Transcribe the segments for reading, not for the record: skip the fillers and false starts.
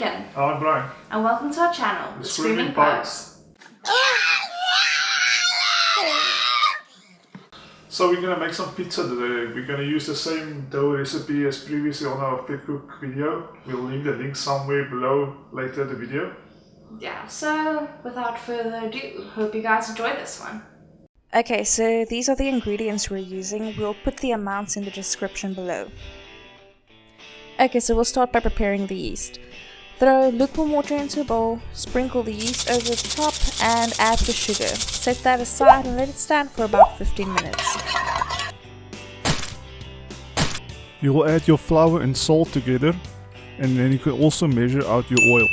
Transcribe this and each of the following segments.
Duncan. I'm Brian. And welcome to our channel, The Screaming Bugs. So we're gonna make some pizza today. We're gonna use the same dough recipe as previously on our Fit Cook video. We'll leave the link somewhere below later in the video. Yeah, so without further ado, hope you guys enjoy this one. Okay, so these are the ingredients we're using. We'll put the amounts in the description below. Okay, so we'll start by preparing the yeast. Throw lukewarm water into a bowl, sprinkle the yeast over the top, and add the sugar. Set that aside and let it stand for about 15 minutes. You will add your flour and salt together, and then you can also measure out your oil.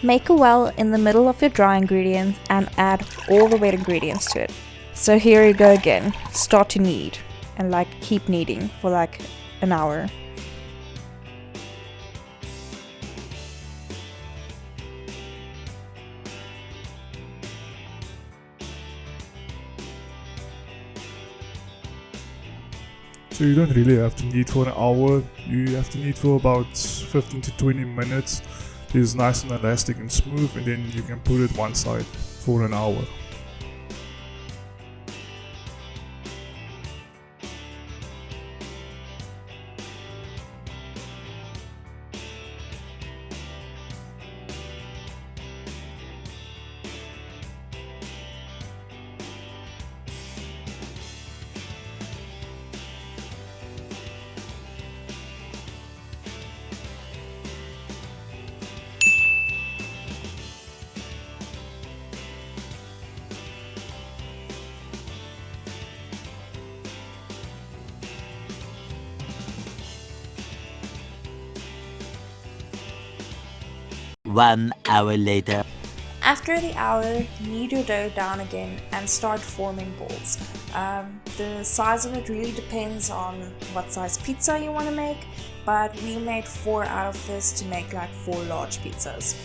Make a well in the middle of your dry ingredients and add all the wet ingredients to it. So here you go again. Start to knead and keep kneading for an hour. So you don't really have to knead for an hour. You have to knead for about 15 to 20 minutes. It's nice and elastic and smooth, and then you can put it one side for an hour. One hour later. After the hour, knead your dough down again and start forming balls. The size of it really depends on what size pizza you want to make, but we made 4 out of this to make 4 large pizzas.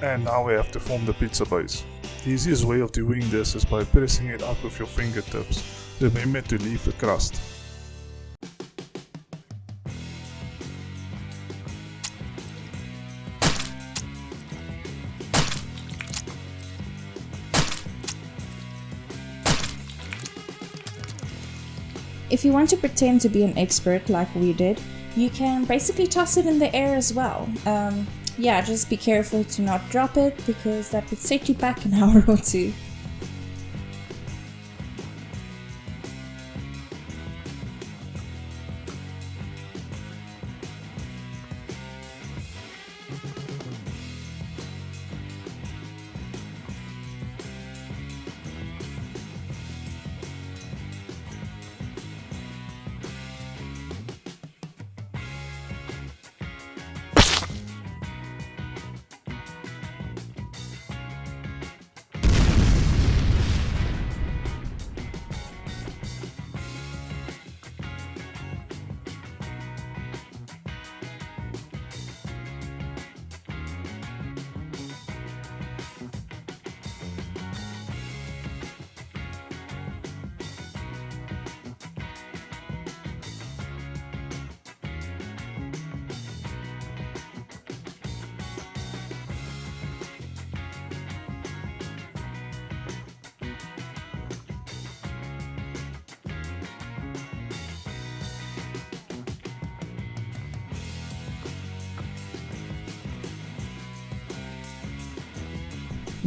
And now we have to form the pizza base. The easiest way of doing this is by pressing it up with your fingertips. Remember to leave the crust. If you want to pretend to be an expert like we did, you can basically toss it in the air as well. Yeah, just be careful to not drop it because that would set you back an hour or two.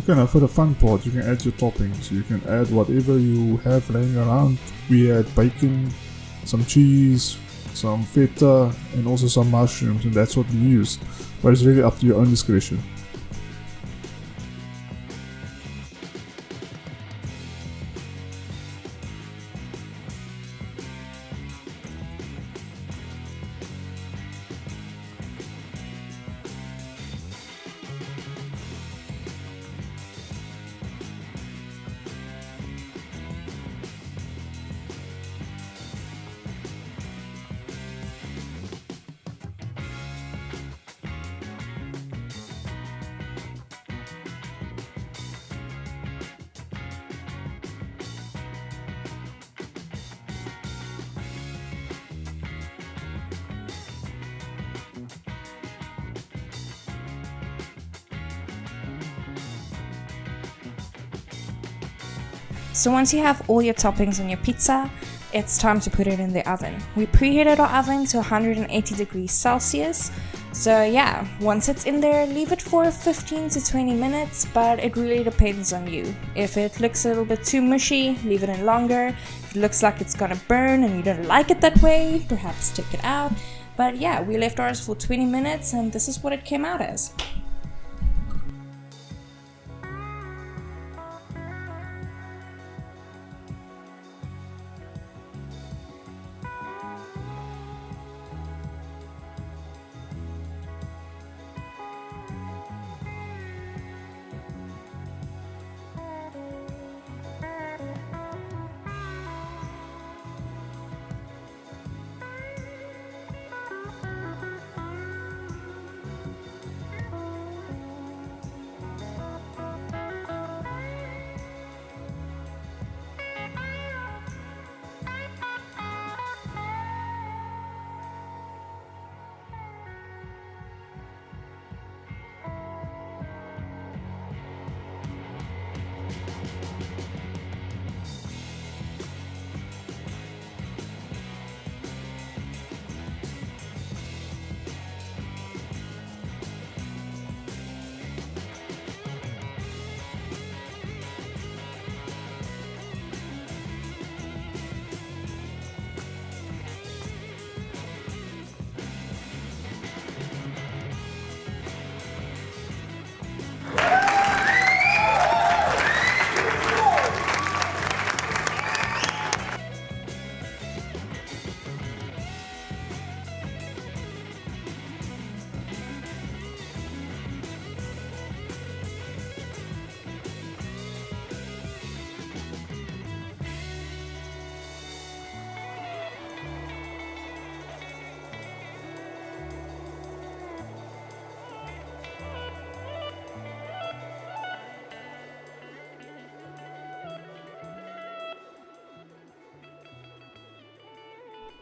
Okay, now for the fun part, you can add your toppings. You can add whatever you have laying around. We had bacon, some cheese, some feta, and also some mushrooms, and that's what we used. But it's really up to your own discretion. So once you have all your toppings on your pizza, it's time to put it in the oven. We preheated our oven to 180 degrees Celsius. So yeah, once it's in there, leave it for 15 to 20 minutes, but it really depends on you. If it looks a little bit too mushy, leave it in longer. If it looks like it's gonna burn and you don't like it that way, perhaps take it out. But yeah, we left ours for 20 minutes and this is what it came out as.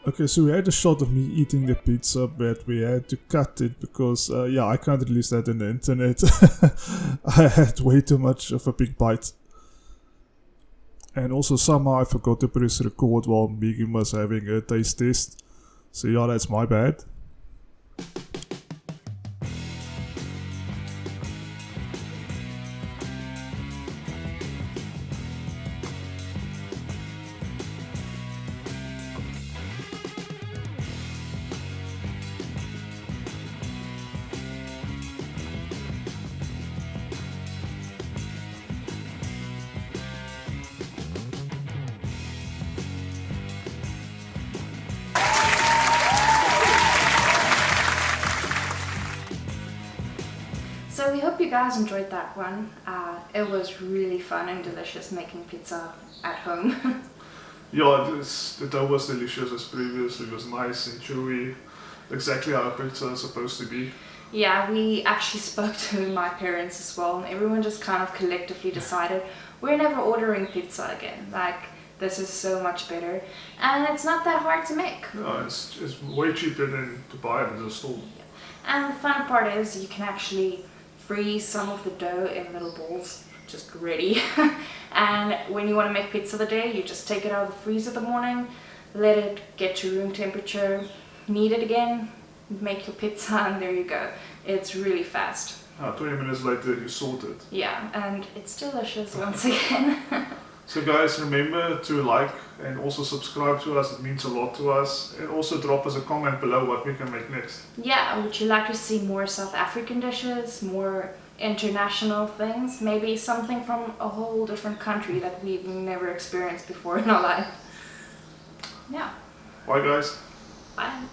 Okay, so we had a shot of me eating the pizza, but we had to cut it because, I can't release that on the internet. I had way too much of a big bite. And also somehow I forgot to press record while Megan was having a taste test. So yeah, that's my bad. So we hope you guys enjoyed that one. It was really fun and delicious making pizza at home. Yeah, the dough was delicious as previously. It was nice and chewy. Exactly how a pizza is supposed to be. Yeah, we actually spoke to my parents as well, and everyone just kind of collectively decided we're never ordering pizza again. Like, this is so much better, and it's not that hard to make. Yeah, it's way cheaper than to buy it in the store. And the fun part is you can actually freeze some of the dough in little balls, just ready. And when you want to make pizza the day, you just take it out of the freezer in the morning, let it get to room temperature, knead it again, make your pizza, and there you go. It's really fast. 20 minutes later you sort it. Yeah, and it's delicious once again. So guys, remember to like and also subscribe to us. It means a lot to us. And also drop us a comment below what we can make next. Yeah, would you like to see more South African dishes, more international things, maybe something from a whole different country that we've never experienced before in our life? Yeah. Bye guys. Bye.